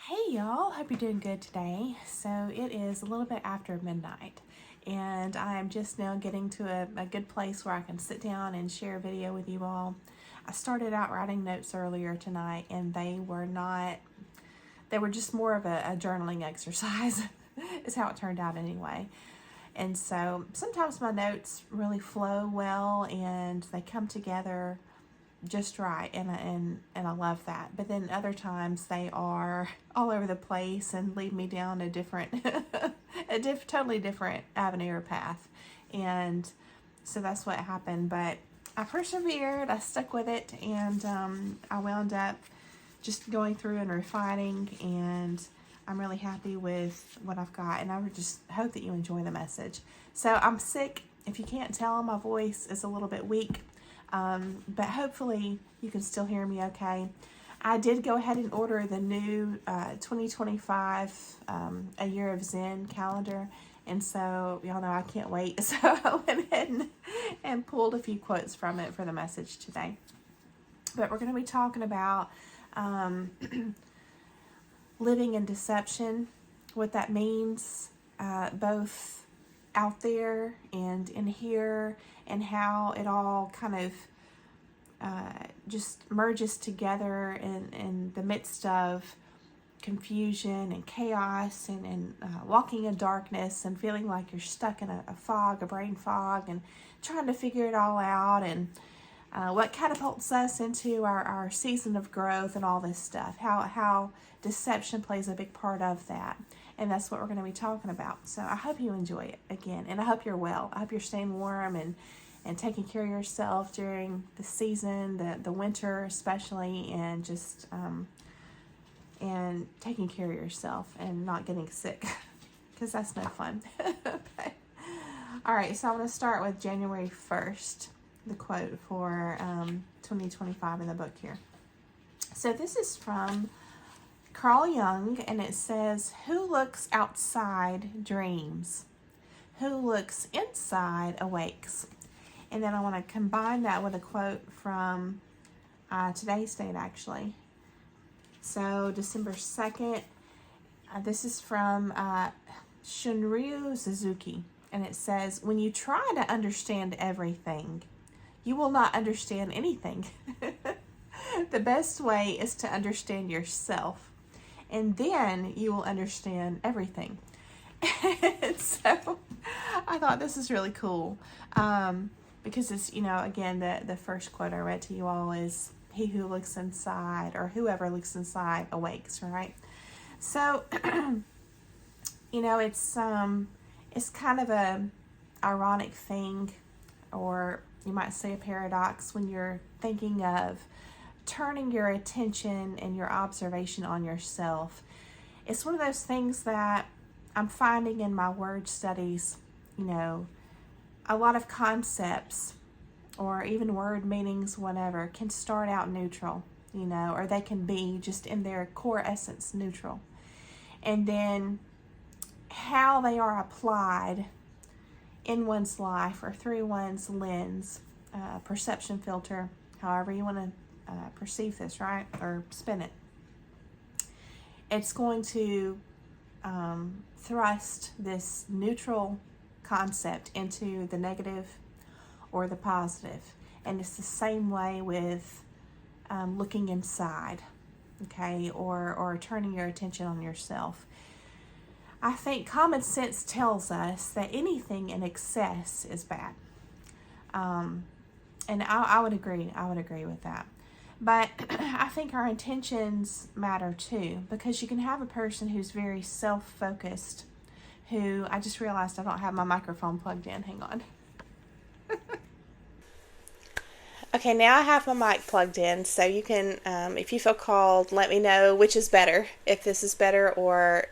Hey y'all, hope you're doing good today. So it is a little bit after midnight and I'm just now getting to a good place where I can sit down and share a video with you all. I started out writing notes earlier tonight and they were just more of a journaling exercise is how it turned out anyway. And so sometimes my notes really flow well and they come together just right, and I love that. But then other times they are all over the place and lead me down a different, totally different avenue or path, and so that's what happened. But I persevered, I stuck with it, and I wound up just going through and refining, and I'm really happy with what I've got, and I would just hope that you enjoy the message. So I'm sick. If you can't tell, my voice is a little bit weak. But hopefully you can still hear me okay. I did go ahead and order the new 2025 A Year of Zen calendar, and so y'all know I can't wait. So I went ahead and pulled a few quotes from it for the message today. But we're going to be talking about living in deception, what that means, both out there and in here, and how it all kind of just merges together in the midst of confusion and chaos and walking in darkness and feeling like you're stuck in a fog, a brain fog, and trying to figure it all out, and what catapults us into our season of growth and all this stuff, how deception plays a big part of that. And that's what we're going to be talking about. So I hope you enjoy it again, and I hope you're well. I hope you're staying warm and taking care of yourself during the season, the winter especially, and just and taking care of yourself and not getting sick, because that's no fun. Okay. All right, so I'm going to start with January 1st, the quote for 2025 in the book here. So this is from Carl Jung, and it says, "Who looks outside dreams. Who looks inside awakes." And then I want to combine that with a quote from today's date, actually. So December 2nd, this is from Shunryu Suzuki, and it says, "When you try to understand everything, you will not understand anything. The best way is to understand yourself, and then you will understand everything." And so I thought this is really cool, because it's, again, the first quote I read to you all is, "He who looks inside," or "whoever looks inside awakes," right? So, it's kind of a ironic thing, or you might say a paradox, when you're thinking of turning your attention and your observation on yourself. It's one of those things that I'm finding in my word studies, a lot of concepts or even word meanings, whatever, can start out neutral, or they can be just in their core essence neutral. And then how they are applied in one's life or through one's lens, perception filter, however you want to perceive this, right? Or spin it. It's going to thrust this neutral concept into the negative or the positive. And it's the same way with looking inside, okay, or turning your attention on yourself. I think common sense tells us that anything in excess is bad. And I would agree. I would agree with that. But I think our intentions matter too, because you can have a person who's very self-focused, who, I just realized I don't have my microphone plugged in. Hang on. Okay, now I have my mic plugged in, so you can, if you feel called, let me know which is better, if this is better, or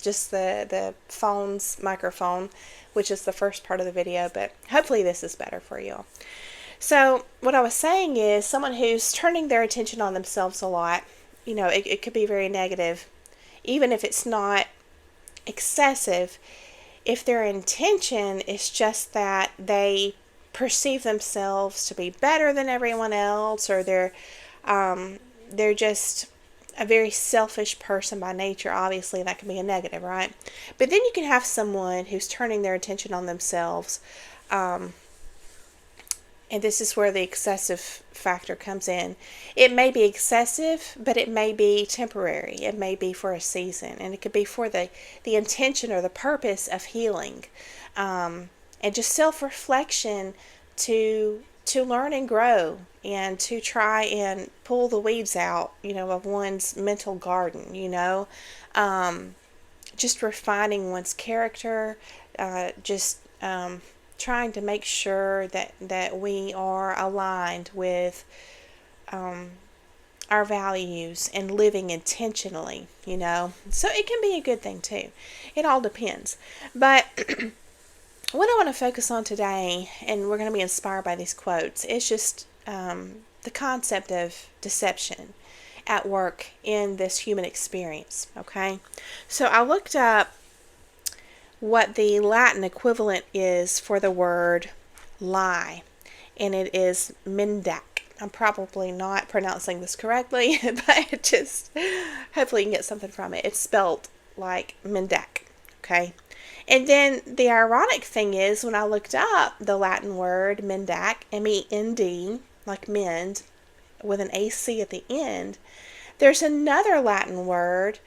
just the phone's microphone, which is the first part of the video, but hopefully this is better for you. So what I was saying is, someone who's turning their attention on themselves a lot, it could be very negative, even if it's not excessive. If their intention is just that they perceive themselves to be better than everyone else, or they're just a very selfish person by nature, obviously that can be a negative, right? But then you can have someone who's turning their attention on themselves, and this is where the excessive factor comes in. It may be excessive, but it may be temporary. It may be for a season, and it could be for the intention or the purpose of healing, and just self-reflection to learn and grow, and to try and pull the weeds out, of one's mental garden, just refining one's character, just trying to make sure that we are aligned with our values and living intentionally, So it can be a good thing too. It all depends. But what I want to focus on today, and we're going to be inspired by these quotes, is just the concept of deception at work in this human experience, okay? So I looked up what the Latin equivalent is for the word lie, and it is mendac. I'm probably not pronouncing this correctly, but just hopefully you can get something from it. It's spelled like mendac, okay? And then the ironic thing is, when I looked up the Latin word mendac, M-E-N-D, like mend, with an A-C at the end, there's another Latin word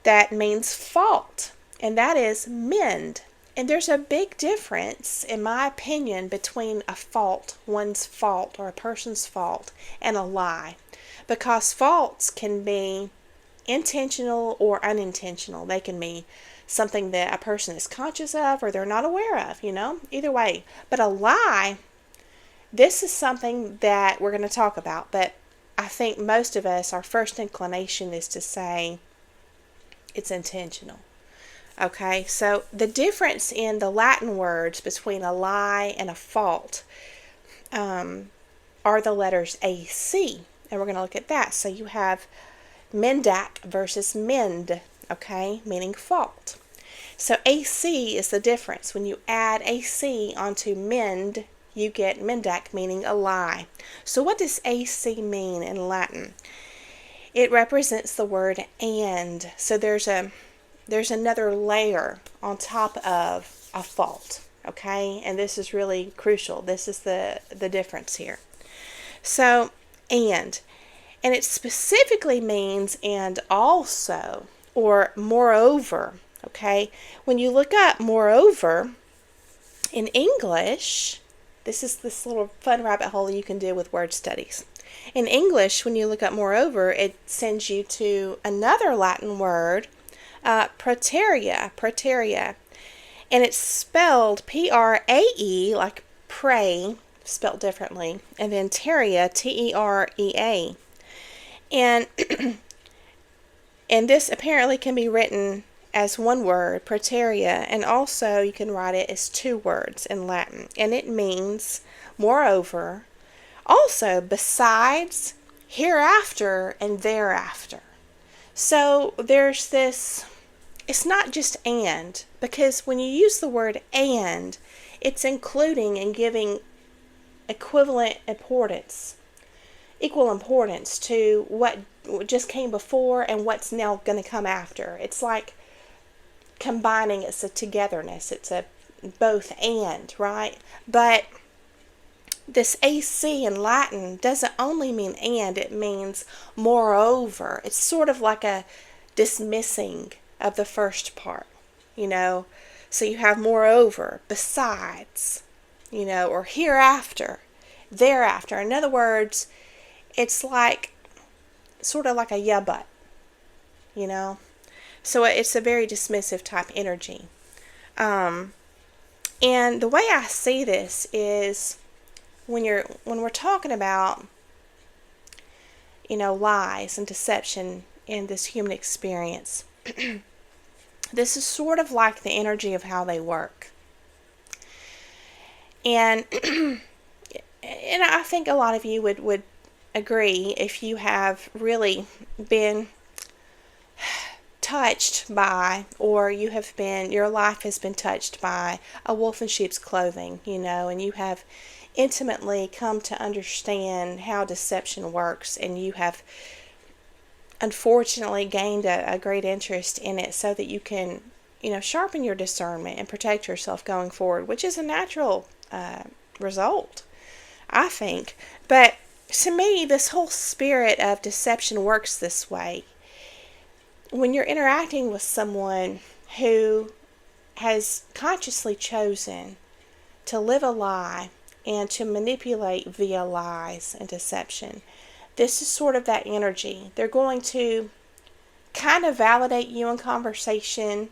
that means fault, and that is mend. And there's a big difference, in my opinion, between a fault, one's fault, or a person's fault, and a lie. Because faults can be intentional or unintentional. They can be something that a person is conscious of or they're not aware of, either way. But a lie, this is something that we're going to talk about, but I think most of us, our first inclination is to say it's intentional. Okay, so the difference in the Latin words between a lie and a fault are the letters AC, and we're going to look at that. So you have mendac versus mend, okay, meaning fault. So AC is the difference. When you add AC onto mend, you get mendac, meaning a lie. So what does AC mean in Latin? It represents the word and. So there's another layer on top of a fault, okay? And this is really crucial. This is the difference here. So, and it specifically means and also, or moreover, okay? When you look up moreover in English, this is this little fun rabbit hole you can do with word studies. In English, when you look up moreover, it sends you to another Latin word, praeterea, and it's spelled P-R-A-E, like pray, spelled differently, and then terea, T-E-R-E-A. And this apparently can be written as one word, praeterea, and also you can write it as two words in Latin, and it means moreover, also besides, hereafter, and thereafter. So there's this, it's not just and, because when you use the word and, it's including and giving equal importance to what just came before and what's now going to come after. It's like combining, it's a togetherness, it's a both and, right? But this AC in Latin doesn't only mean and, it means moreover. It's sort of like a dismissing of the first part, So you have moreover, besides, or hereafter, thereafter. In other words, it's like, sort of like a yeah but, So it's a very dismissive type energy. And the way I see this is when we're talking about, lies and deception in this human experience, this is sort of like the energy of how they work. And and I think a lot of you would agree, if you have really been touched by, or your life has been touched by a wolf in sheep's clothing, and you have intimately come to understand how deception works, and you have unfortunately gained a great interest in it so that you can, sharpen your discernment and protect yourself going forward, which is a natural result, I think. But to me, this whole spirit of deception works this way. When you're interacting with someone who has consciously chosen to live a lie and to manipulate via lies and deception, this is sort of that energy. They're going to kind of validate you in conversation,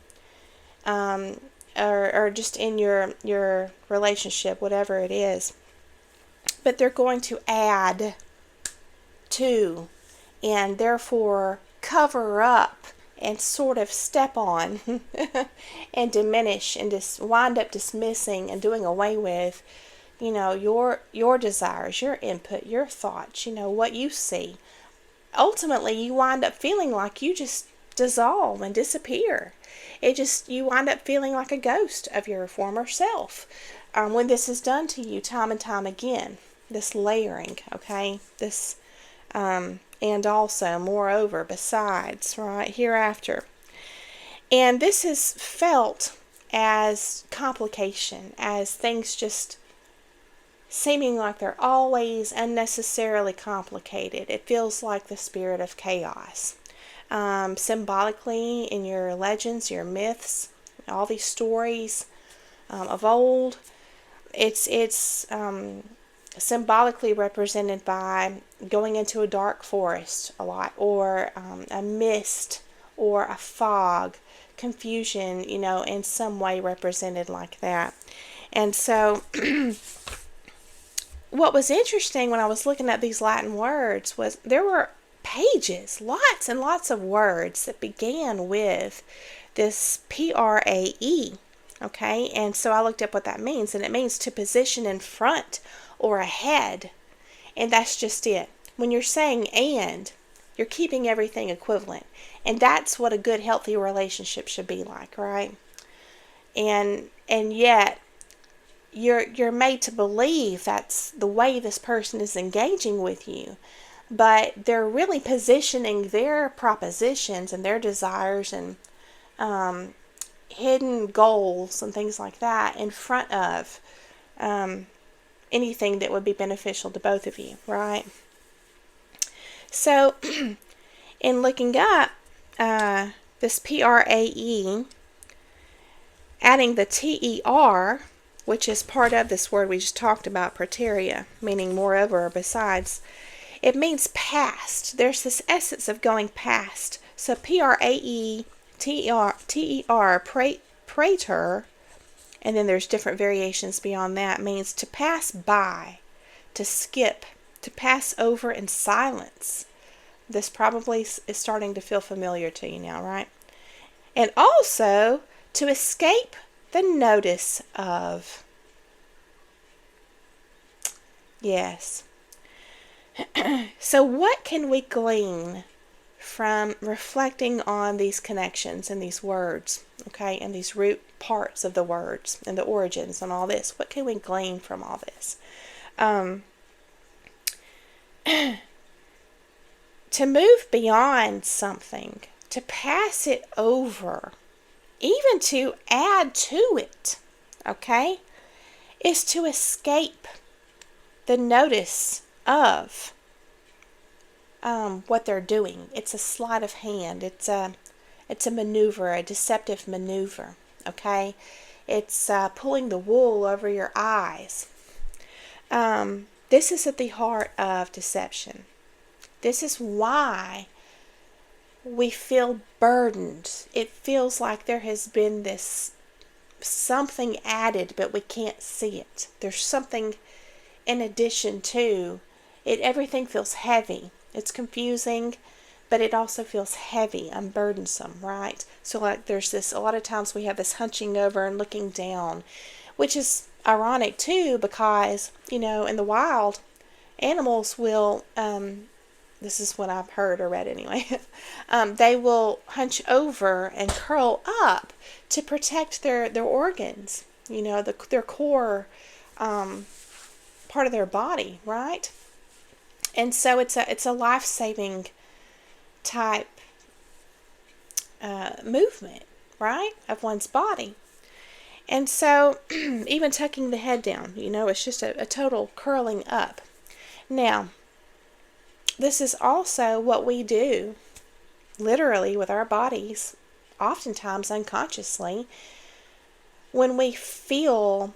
or just in your relationship, whatever it is. But they're going to add to, and therefore cover up and sort of step on and diminish and just wind up dismissing and doing away with, your desires, your input, your thoughts, what you see. Ultimately, you wind up feeling like you just dissolve and disappear. You wind up feeling like a ghost of your former self when this is done to you time and time again. This layering, okay? This, and also, moreover, besides, right, hereafter. And this is felt as complication, as things just seeming like they're always unnecessarily complicated. It feels like the spirit of chaos. Symbolically, in your legends, your myths, all these stories of old, it's symbolically represented by going into a dark forest a lot, or a mist, or a fog, confusion, in some way represented like that. And so what was interesting when I was looking at these Latin words was there were pages, lots and lots of words that began with this P-R-A-E, okay? And so I looked up what that means, and it means to position in front or ahead. And that's just it. When you're saying and, you're keeping everything equivalent. And that's what a good, healthy relationship should be like, right? And yet, you're made to believe that's the way this person is engaging with you. But they're really positioning their propositions and their desires and hidden goals and things like that in front of anything that would be beneficial to both of you, right? So, in looking up this P-R-A-E, adding the T-E-R, which is part of this word we just talked about, praeterea, meaning moreover or besides, it means past. There's this essence of going past. So P-R-A-E-T-E-R, praeter, and then there's different variations beyond that, means to pass by, to skip, to pass over in silence. This probably is starting to feel familiar to you now, right? And also to escape the notice of. Yes. So what can we glean from reflecting on these connections and these words, okay, and these root parts of the words and the origins and all this? What can we glean from all this? To move beyond something, to pass it over, even to add to it, okay, is to escape the notice of what they're doing. It's a sleight of hand. It's a maneuver, a deceptive maneuver, okay? It's pulling the wool over your eyes. This is at the heart of deception. This is why we feel burdened. It feels like there has been this something added, but we can't see it. There's something in addition to it. Everything feels heavy. It's confusing, but it also feels heavy and burdensome, right? So like there's this, a lot of times we have this hunching over and looking down, which is ironic too, because, in the wild, animals will, this is what I've heard or read anyway, they will hunch over and curl up to protect their organs, their core part of their body, right? And so it's a life-saving type movement, right, of one's body. And so even tucking the head down, it's just a total curling up. Now, this is also what we do literally with our bodies, oftentimes unconsciously, when we feel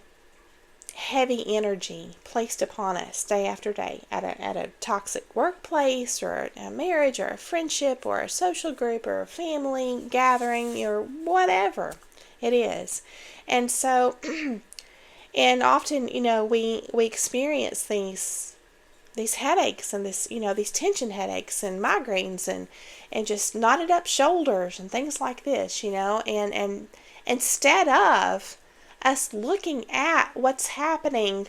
heavy energy placed upon us day after day at a toxic workplace or a marriage or a friendship or a social group or a family gathering or whatever it is. And so, and often, we experience these headaches and these tension headaches and migraines and just knotted up shoulders and things like this, and instead of us looking at what's happening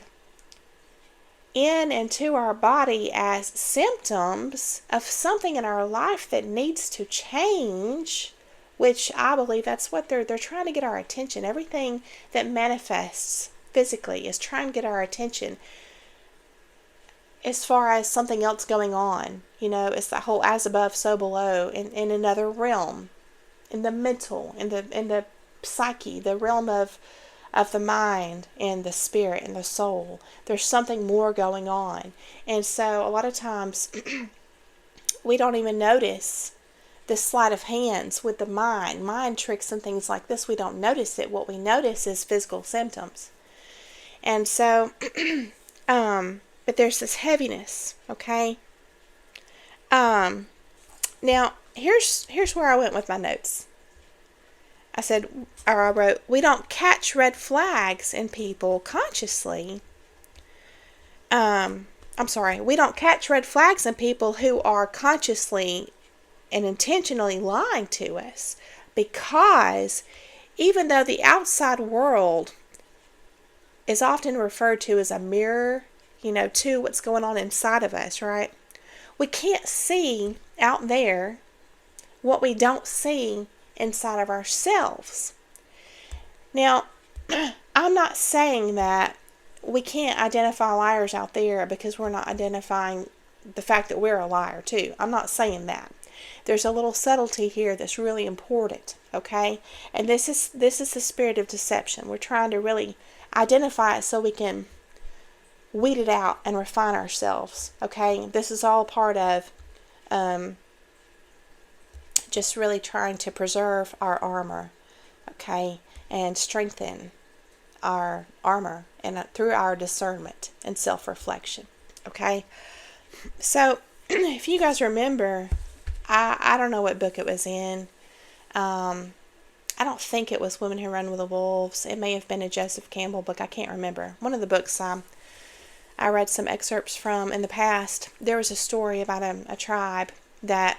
in and to our body as symptoms of something in our life that needs to change, which I believe that's what they're trying to get our attention. Everything that manifests physically is trying to get our attention as far as something else going on. It's that whole as above, so below, in another realm, in the mental, in the psyche, the realm of the mind and the spirit and the soul. There's something more going on. And so a lot of times we don't even notice the sleight of hands with the mind tricks and things like this. We don't notice it. What we notice is physical symptoms. And so but there's this heaviness, okay? Now here's where I went with my notes. I wrote, we don't catch red flags in people consciously. We don't catch red flags in people who are consciously and intentionally lying to us, because even though the outside world is often referred to as a mirror, to what's going on inside of us, right? We can't see out there what we don't see inside of ourselves. Now, I'm not saying that we can't identify liars out there because we're not identifying the fact that we're a liar too. I'm not saying that. There's a little subtlety here that's really important, okay? And this is the spirit of deception. We're trying to really identify it so we can weed it out and refine ourselves, okay? This is all part of just really trying to preserve our armor, okay, and strengthen our armor and through our discernment and self-reflection, okay? So if you guys remember, I don't know what book it was in. I don't think it was Women Who Run with the Wolves. It may have been a Joseph Campbell book. I can't remember. One of the books I read some excerpts from in the past. There was a story about a tribe that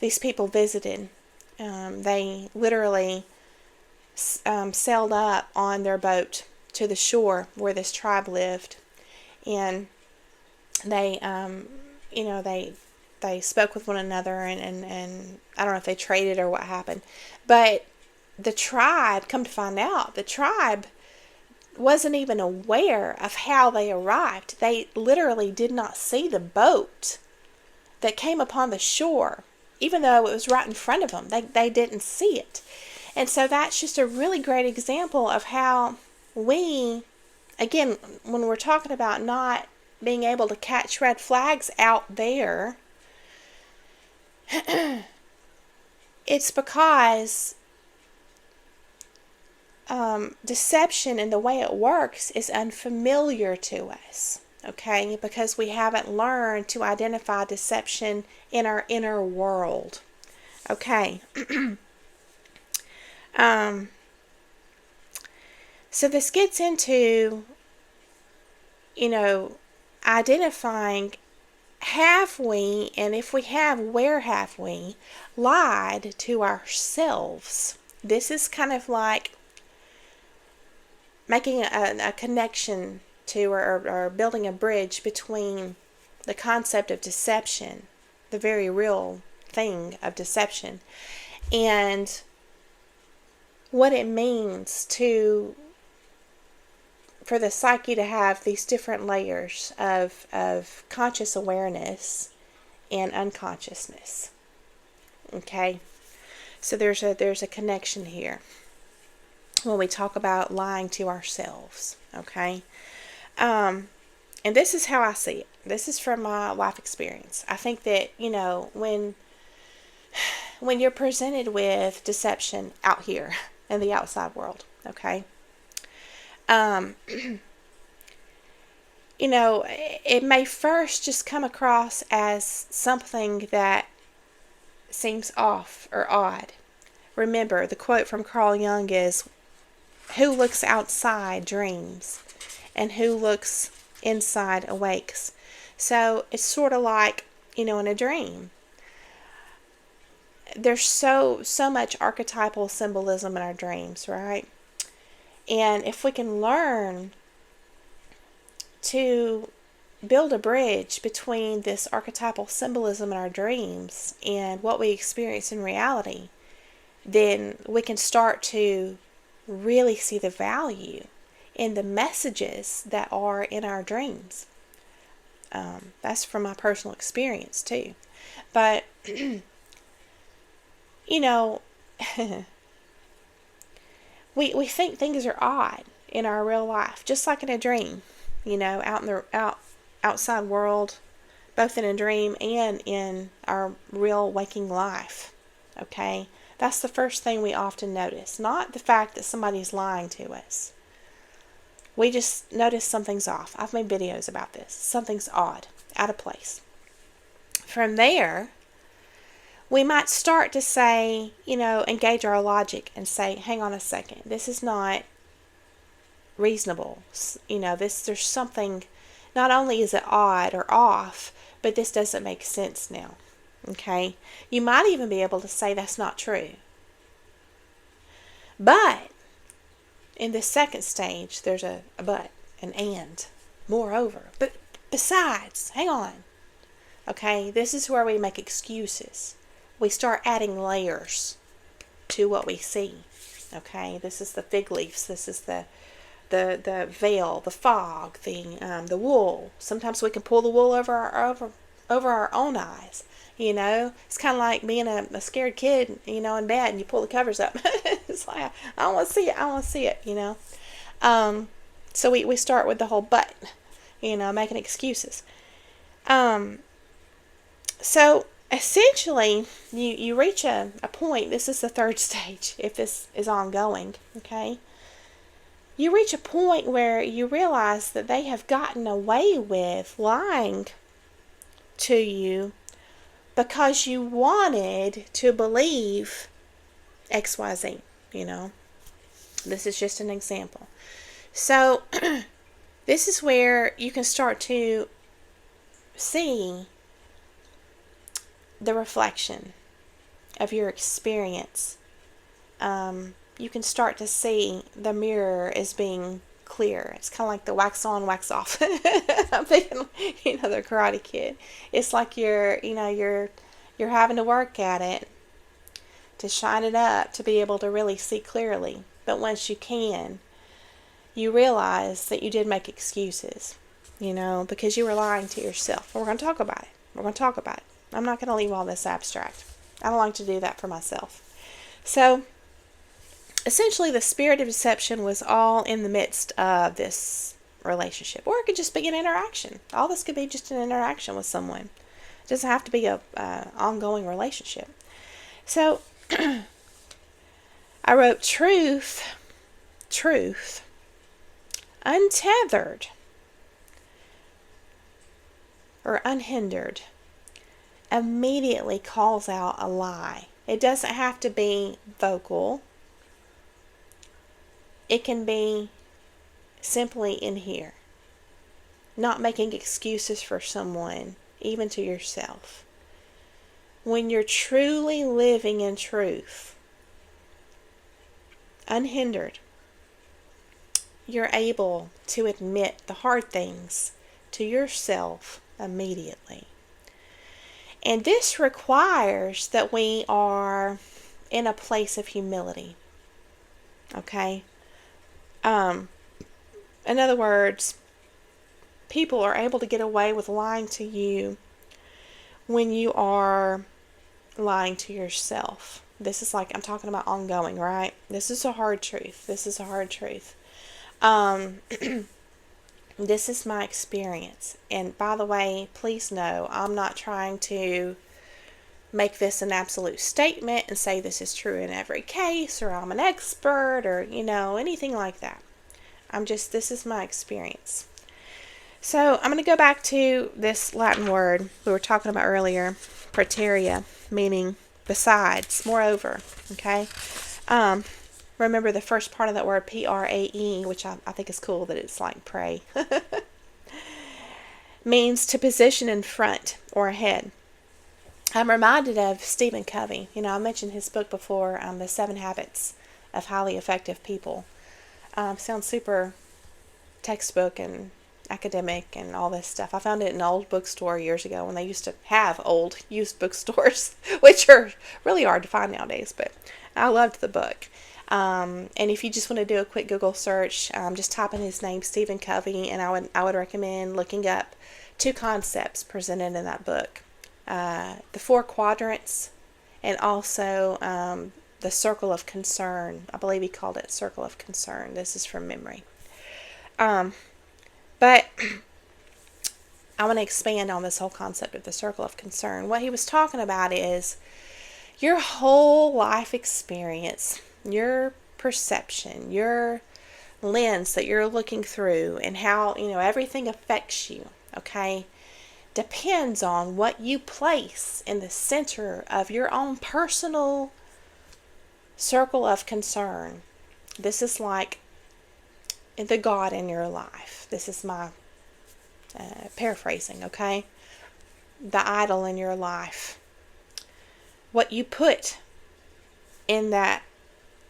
these people visited. They literally sailed up on their boat to the shore where this tribe lived, and they they spoke with one another, and I don't know if they traded or what happened, but the tribe, come to find out, the tribe wasn't even aware of how they arrived. They literally did not see the boat that came upon the shore, even though it was right in front of them. They didn't see it. And so that's just a really great example of how we, again, when we're talking about not being able to catch red flags out there, it's because deception and the way it works is unfamiliar to us, okay? Because we haven't learned to identify deception in our inner world, okay? So this gets into, identifying, have we, and if we have, where have we lied to ourselves? This is kind of like making a connection to or building a bridge between the concept of deception, the very real thing of deception, and what it means for the psyche to have these different layers of conscious awareness and unconsciousness. Okay? So there's a connection here when we talk about lying to ourselves. Okay? And this is how I see it. This is from my life experience. I think that, when you're presented with deception out here in the outside world, okay? It may first just come across as something that seems off or odd. Remember, the quote from Carl Jung is, "Who looks outside dreams, and who looks inside awakes." So it's sort of like, in a dream. There's so much archetypal symbolism in our dreams, right? And if we can learn to build a bridge between this archetypal symbolism in our dreams and what we experience in reality, then we can start to really see the value in the messages that are in our dreams. That's from my personal experience too. But, we think things are odd in our real life, just like in a dream, out in the outside world, both in a dream and in our real waking life. Okay? That's the first thing we often notice, not the fact that somebody's lying to us. We just notice something's off. I've made videos about this. Something's odd, out of place. From there, we might start to say, engage our logic and say, hang on a second, this is not reasonable. There's something, not only is it odd or off, but this doesn't make sense now. Okay? You might even be able to say that's not true. But in the second stage, there's a but, an and, moreover. But besides, hang on. Okay? This is where we make excuses. We start adding layers to what we see. Okay? This is the fig leaves. This is the veil, the fog, the wool. Sometimes we can pull the wool over our own eyes. It's kind of like being a scared kid, in bed, and you pull the covers up. It's like, I don't want to see it. So we start with the whole but, making excuses. So essentially, you reach a point. This is the third stage, if this is ongoing. Okay. You reach a point where you realize that they have gotten away with lying to you because you wanted to believe XYZ, This is just an example. So, this is where you can start to see the reflection of your experience. You can start to see the mirror as being clear. It's kind of like the wax on, wax off. I'm thinking, the Karate Kid. It's like you're having to work at it to shine it up to be able to really see clearly. But once you can, you realize that you did make excuses, because you were lying to yourself. We're going to talk about it. I'm not going to leave all this abstract. I don't like to do that for myself. So, essentially, the spirit of deception was all in the midst of this relationship. Or it could just be an interaction. All this could be just an interaction with someone. It doesn't have to be a ongoing relationship. So, I wrote truth, untethered or unhindered, immediately calls out a lie. It doesn't have to be vocal. It can be simply in here. Not making excuses for someone, even to yourself. When you're truly living in truth, unhindered, you're able to admit the hard things to yourself immediately. And this requires that we are in a place of humility. Okay? In other words, people are able to get away with lying to you when you are lying to yourself. This is like, I'm talking about ongoing, right? This is a hard truth. This is a hard truth. This is my experience. And by the way, please know, I'm not trying to make this an absolute statement and say this is true in every case, or I'm an expert, or, anything like that. This is my experience. So I'm going to go back to this Latin word we were talking about earlier, praeterea, meaning besides, moreover, okay? Remember the first part of that word, P-R-A-E, which I think is cool that it's like pray, means to position in front or ahead. I'm reminded of Stephen Covey. I mentioned his book before, The 7 Habits of Highly Effective People. Sounds super textbook and academic and all this stuff. I found it in an old bookstore years ago when they used to have old used bookstores, which are really hard to find nowadays, but I loved the book. And if you just want to do a quick Google search, just type in his name, Stephen Covey, and I would recommend looking up 2 concepts presented in that book. The 4 quadrants, and also the circle of concern. I believe he called it circle of concern. This is from memory. But I want to expand on this whole concept of the circle of concern. What he was talking about is your whole life experience, your perception, your lens that you're looking through, and how, everything affects you, okay, depends on what you place in the center of your own personal circle of concern. This is like the God in your life. This is my paraphrasing, okay? The idol in your life. What you put in that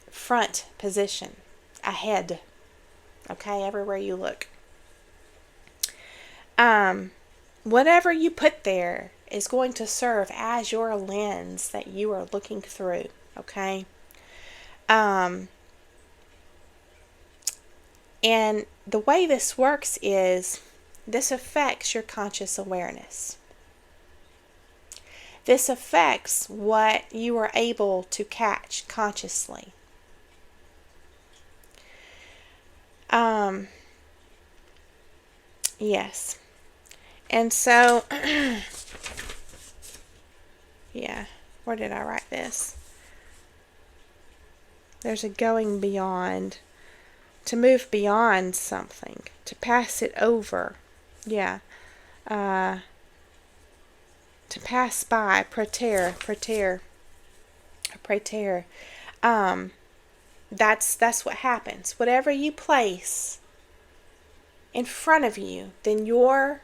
front position, ahead, okay, everywhere you look. Whatever you put there is going to serve as your lens that you are looking through, okay? And the way this works is this affects your conscious awareness. This affects what you are able to catch consciously. Yes. And so, yeah, where did I write this? There's a going beyond. To move beyond something. To pass it over. Yeah. To pass by. Praeter. That's what happens. Whatever you place in front of you, then your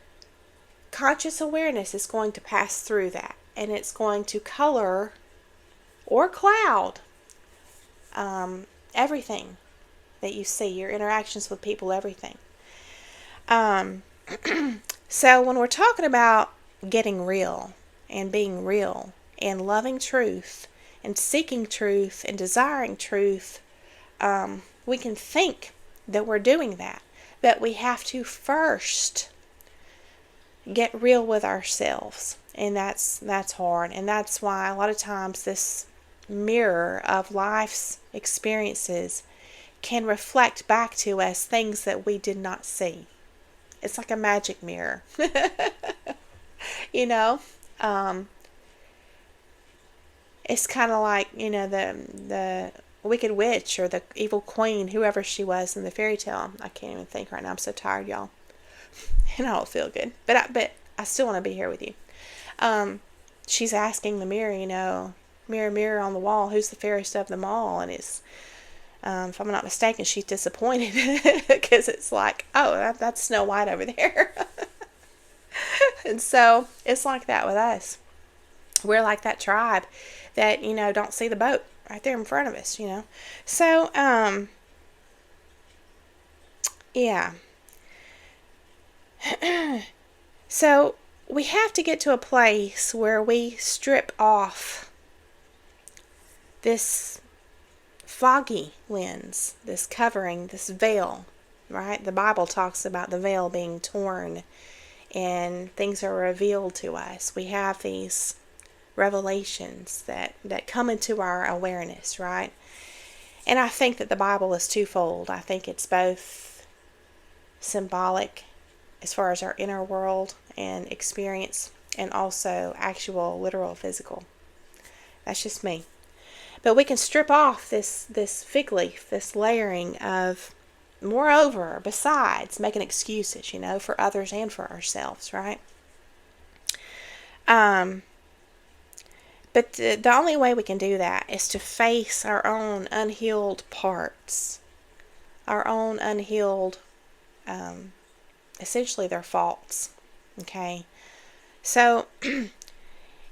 conscious awareness is going to pass through that. And it's going to color or cloud everything that you see, your interactions with people, everything. So when we're talking about getting real and being real and loving truth and seeking truth and desiring truth, we can think that we're doing that. But we have to first get real with ourselves. And that's hard. And that's why a lot of times this mirror of life's experiences can reflect back to us things that we did not see. It's like a magic mirror. It's kind of like, the wicked witch or the evil queen, whoever she was in the fairy tale. I can't even think right now. I'm so tired, y'all. And I don't feel good. But I still want to be here with you. She's asking the mirror, mirror, mirror on the wall, who's the fairest of them all? And it's, if I'm not mistaken, she's disappointed because it's like, oh, that's Snow White over there. And so it's like that with us. We're like that tribe that, don't see the boat right there in front of us, So, yeah. So we have to get to a place where we strip off this foggy lens, this covering, this veil, right? The Bible talks about the veil being torn and things are revealed to us. We have these revelations that come into our awareness, right? And I think that the Bible is twofold. I think it's both symbolic as far as our inner world and experience, and also actual, literal, physical. That's just me. But we can strip off this fig leaf, this layering of moreover, besides making excuses, for others and for ourselves, right? But the only way we can do that is to face our own unhealed parts, our own unhealed, essentially their faults, okay? So,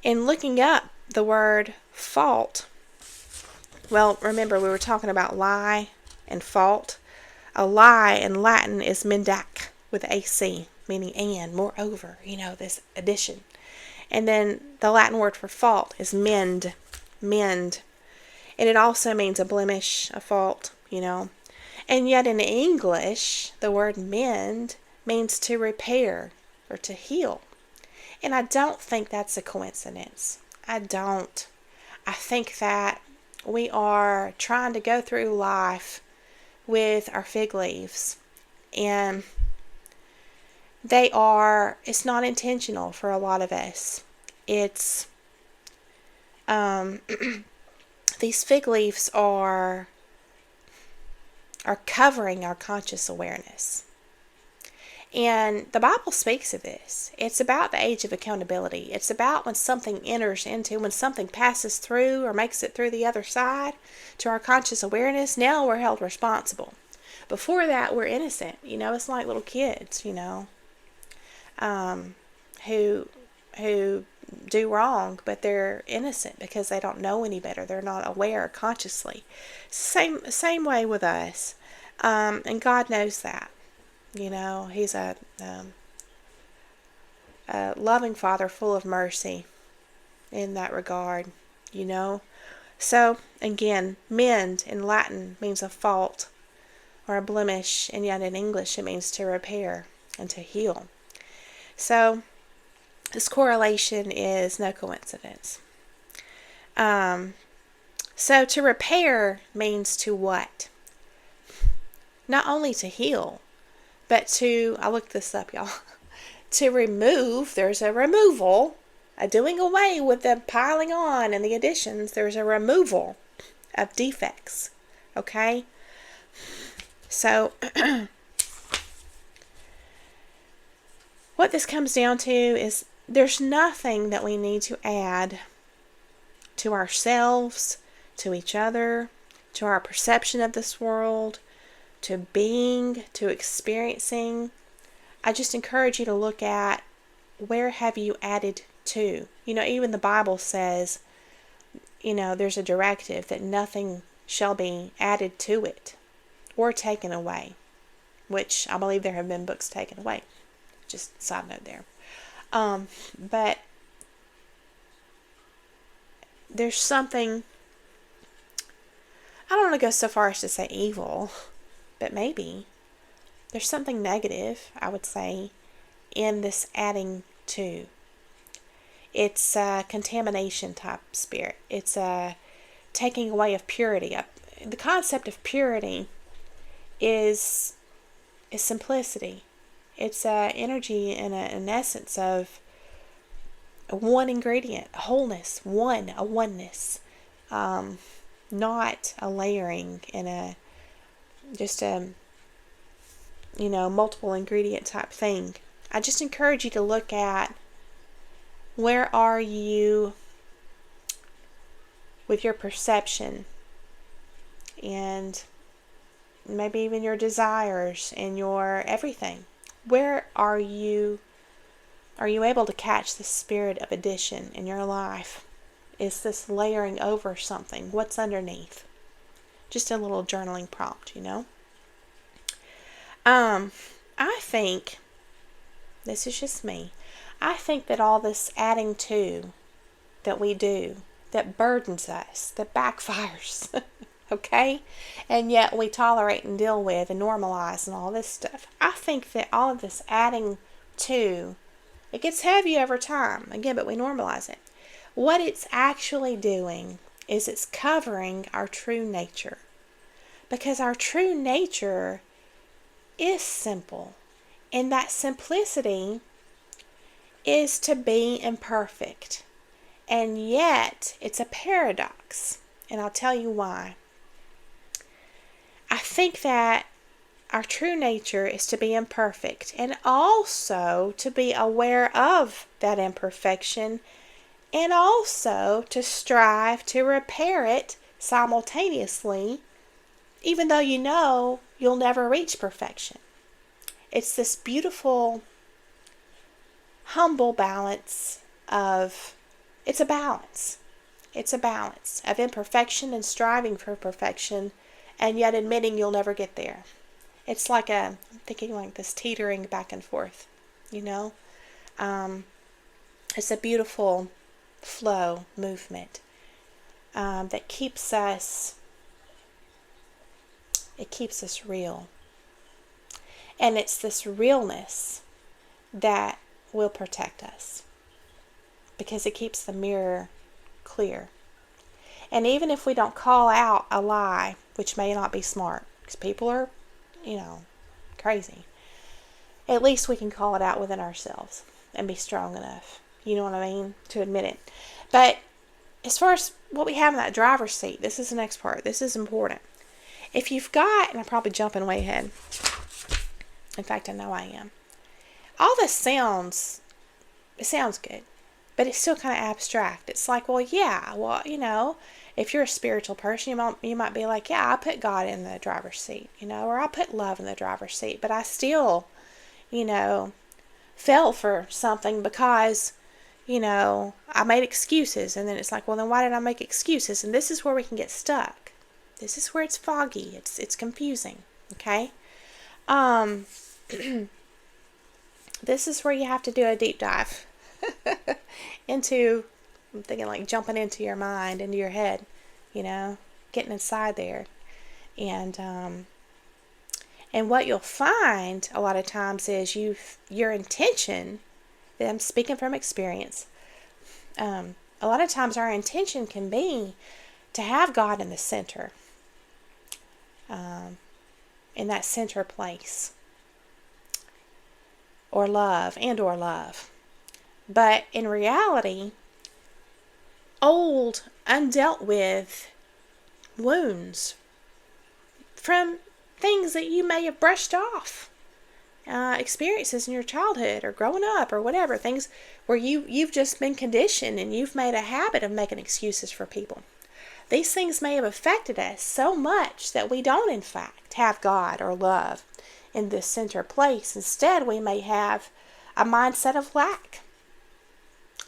in looking up the word fault, well, remember we were talking about lie and fault. A lie in Latin is mendac with AC, meaning and, moreover, this addition. And then the Latin word for fault is mend. And it also means a blemish, a fault, And yet in English, the word mend means to repair or to heal. And I don't think that's a coincidence. I don't. I think that we are trying to go through life with our fig leaves, and it's not intentional for a lot of us. It's these fig leaves are covering our conscious awareness. And the Bible speaks of this. It's about the age of accountability. It's about when something when something passes through or makes it through the other side to our conscious awareness, now we're held responsible. Before that, we're innocent. It's like little kids, who do wrong, but they're innocent because they don't know any better. They're not aware consciously. Same way with us. And God knows that. He's a loving Father full of mercy in that regard, So, again, mend in Latin means a fault or a blemish, and yet in English it means to repair and to heal. So, this correlation is no coincidence. So, to repair means to what? Not only to heal, but I looked this up, y'all, to remove. There's a removal, a doing away with the piling on and the additions. There's a removal of defects, okay? So, what this comes down to is there's nothing that we need to add to ourselves, to each other, to our perception of this world, to being, to experiencing. I just encourage you to look at where have you added to. Even the Bible says, there's a directive that nothing shall be added to it or taken away, which I believe there have been books taken away. Just side note there. But there's something, I don't want to go so far as to say evil, but maybe there's something negative, I would say, in this adding to. It's a contamination type spirit. It's a taking away of purity. The concept of purity is simplicity. It's energy and an essence of one ingredient, wholeness, a oneness, not a layering and just a multiple ingredient type thing. I just encourage you to look at where are you with your perception and maybe even your desires and your everything. Where are you able to catch the spirit of addition in your life? Is this layering over something? What's underneath? Just a little journaling prompt, I think, this is just me, I think that all this adding to that we do, that burdens us, that backfires, okay? And yet we tolerate and deal with and normalize and all this stuff. I think that all of this adding to It gets heavy over time, again, but we normalize it. What it's actually doing is it's covering our true nature. Because our true nature is simple. And that simplicity is to be imperfect. And yet, it's a paradox. And I'll tell you why. I think that our true nature is to be imperfect and also to be aware of that imperfection and also to strive to repair it simultaneously, even though you know you'll never reach perfection. It's this beautiful, humble balance of, it's a balance. It's a balance of imperfection and striving for perfection, and yet admitting you'll never get there. It's like I'm thinking like this teetering back and forth, you know. It's a beautiful flow movement that keeps us real. And it's this realness that will protect us because it keeps the mirror clear. And even if we don't call out a lie, which may not be smart, because people are, crazy, at least we can call it out within ourselves and be strong enough, you know what I mean, to admit it. But as far as what we have in that driver's seat, this is the next part. This is important. If you've got, and I'm probably jumping way ahead. In fact, I know I am. All this sounds good, but it's still kind of abstract. It's like, if you're a spiritual person, you might be like, yeah, I put God in the driver's seat, or I put love in the driver's seat, but I still, fell for something because, I made excuses. And then it's like, well, then why did I make excuses? And this is where we can get stuck. This is where it's foggy. It's confusing. Okay. This is where you have to do a deep dive into, I'm thinking like jumping into your mind, into your head, getting inside there. And what you'll find a lot of times is your intention, I'm speaking from experience, a lot of times our intention can be to have God in the center, in that center place, or love. But in reality, old, undealt with wounds from things that you may have brushed off, experiences in your childhood or growing up or whatever, things where you've just been conditioned and you've made a habit of making excuses for people. These things may have affected us so much that we don't, in fact, have God or love in this center place. Instead, we may have a mindset of lack.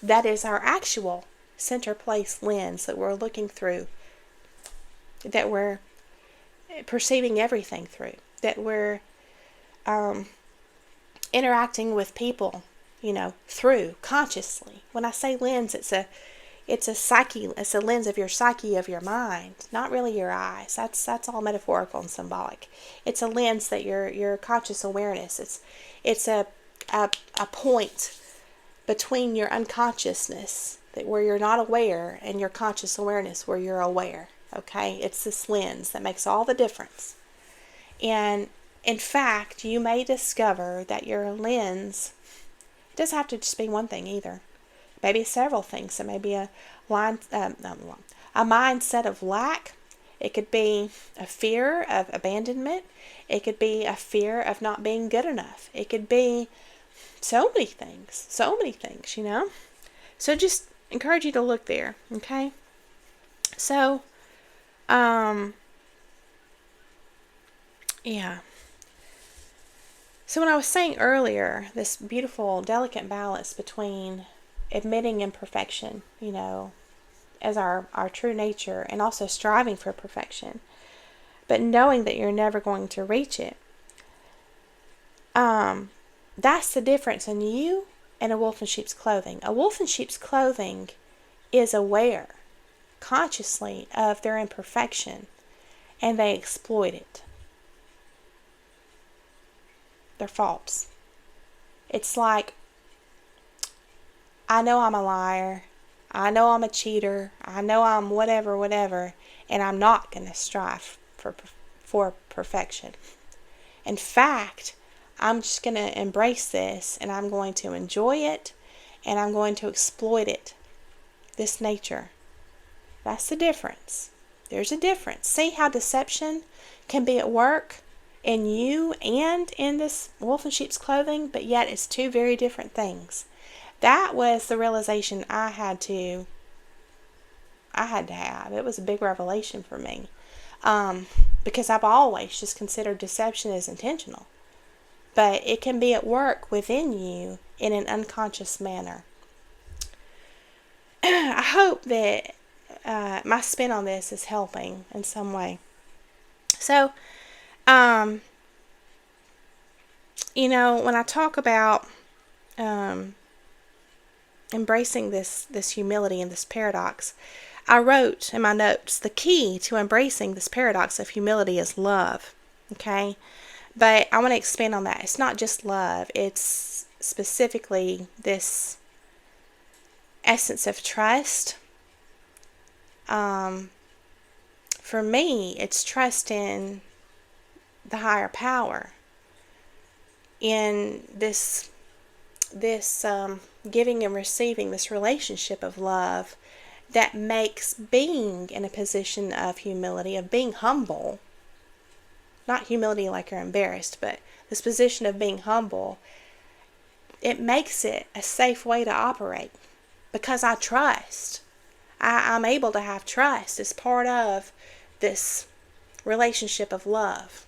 That is our actual center place lens that we're looking through, that we're perceiving everything through, that we're interacting with people, through consciously. When I say lens, it's a psyche. It's a lens of your psyche, of your mind, not really your eyes. That's all metaphorical and symbolic. It's a lens that your conscious awareness. It's a point between your unconsciousness, that where you're not aware, and your conscious awareness where you're aware. Okay, it's this lens that makes all the difference. And in fact, you may discover that your lens, it doesn't have to just be one thing either. Maybe several things. It may be a mindset of lack. It could be a fear of abandonment. It could be a fear of not being good enough. It could be so many things, So just encourage you to look there, okay? So, yeah. So when I was saying earlier, this beautiful, delicate balance between admitting imperfection, as our true nature, and also striving for perfection, but knowing that you're never going to reach it. That's the difference in you and a wolf in sheep's clothing. A wolf in sheep's clothing is aware consciously of their imperfection, and they exploit it. Their faults. It's like I know I'm a liar. I know I'm a cheater. I know I'm whatever, and I'm not going to strive for perfection. In fact, I'm just going to embrace this, and I'm going to enjoy it, and I'm going to exploit it. This nature. That's the difference. There's a difference. See how deception can be at work in you and in this wolf in sheep's clothing, but yet it's two very different things. That was the realization I had to have. It was a big revelation for me. Because I've always just considered deception as intentional. But it can be at work within you in an unconscious manner. I hope that my spin on this is helping in some way. So, when I talk about embracing this humility and this paradox, I wrote in my notes, the key to embracing this paradox of humility is love. Okay? But I want to expand on that. It's not just love. It's specifically this essence of trust. For me, it's trust in the higher power, in this giving and receiving, this relationship of love that makes being in a position of humility, of being humble, not humility like you're embarrassed, but this position of being humble, it makes it a safe way to operate because I trust. I'm able to have trust as part of this relationship of love.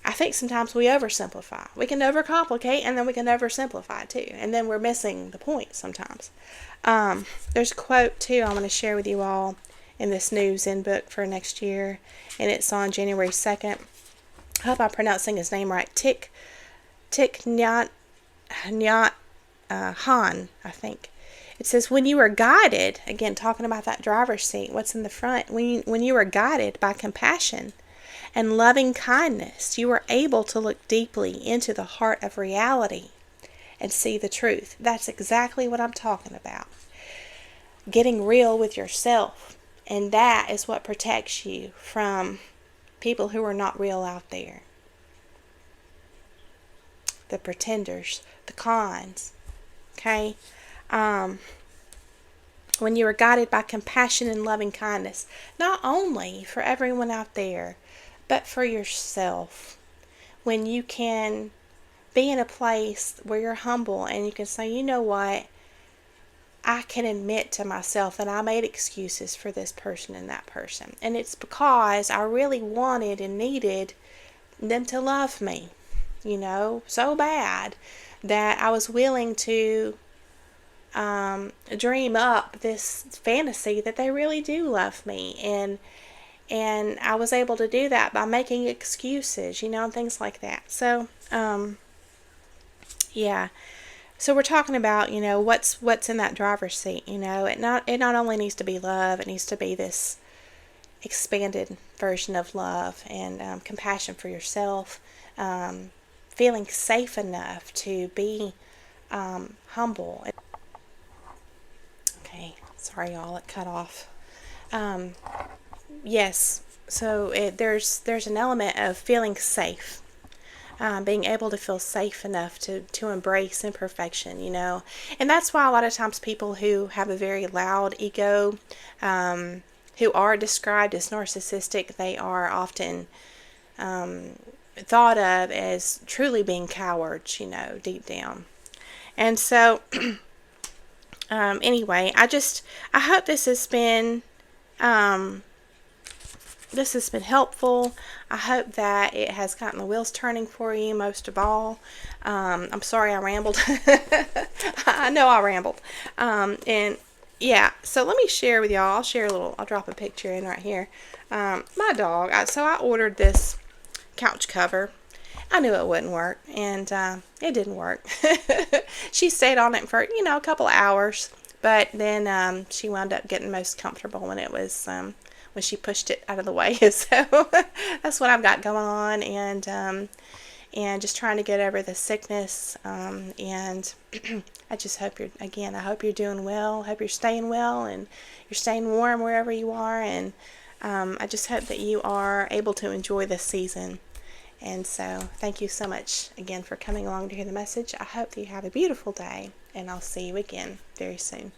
I think sometimes we oversimplify. We can overcomplicate and then we can oversimplify too. And then we're missing the point sometimes. There's a quote too I want to share with you all in this new Zen book for next year. And it's on January 2nd. I hope I'm pronouncing his name right. Thich Nhat Hanh, I think. It says, when you are guided, again, talking about that driver's seat, what's in the front, when you are guided by compassion and loving kindness, you are able to look deeply into the heart of reality and see the truth. That's exactly what I'm talking about. Getting real with yourself. And that is what protects you from people who are not real out there. The pretenders, the cons. Okay? When you are guided by compassion and loving kindness, not only for everyone out there, but for yourself. When you can be in a place where you're humble and you can say, you know what, I can admit to myself that I made excuses for this person and that person. And it's because I really wanted and needed them to love me, so bad that I was willing to dream up this fantasy that they really do love me, and I was able to do that by making excuses, and things like that. So so we're talking about what's in that driver's seat. It not only needs to be love, it needs to be this expanded version of love and compassion for yourself, feeling safe enough to be humble. Okay, sorry y'all, it cut off. Yes, so there's an element of feeling safe, being able to feel safe enough to embrace imperfection, and that's why a lot of times people who have a very loud ego, who are described as narcissistic, they are often thought of as truly being cowards, deep down. And so anyway, I hope this has been helpful. I hope that it has gotten the wheels turning for you, most of all. I'm sorry I rambled. I know I rambled. And yeah, so let me share with y'all. I'll drop a picture in right here. My dog, so I ordered this couch cover. I knew it wouldn't work, and it didn't work. She stayed on it for, a couple of hours, but then she wound up getting most comfortable when it was when she pushed it out of the way. So that's what I've got going on, and and just trying to get over the sickness. And I just hope I hope you're doing well. I hope you're staying well and you're staying warm wherever you are. And I just hope that you are able to enjoy this season. And so thank you so much again for coming along to hear the message. I hope that you have a beautiful day, and I'll see you again very soon.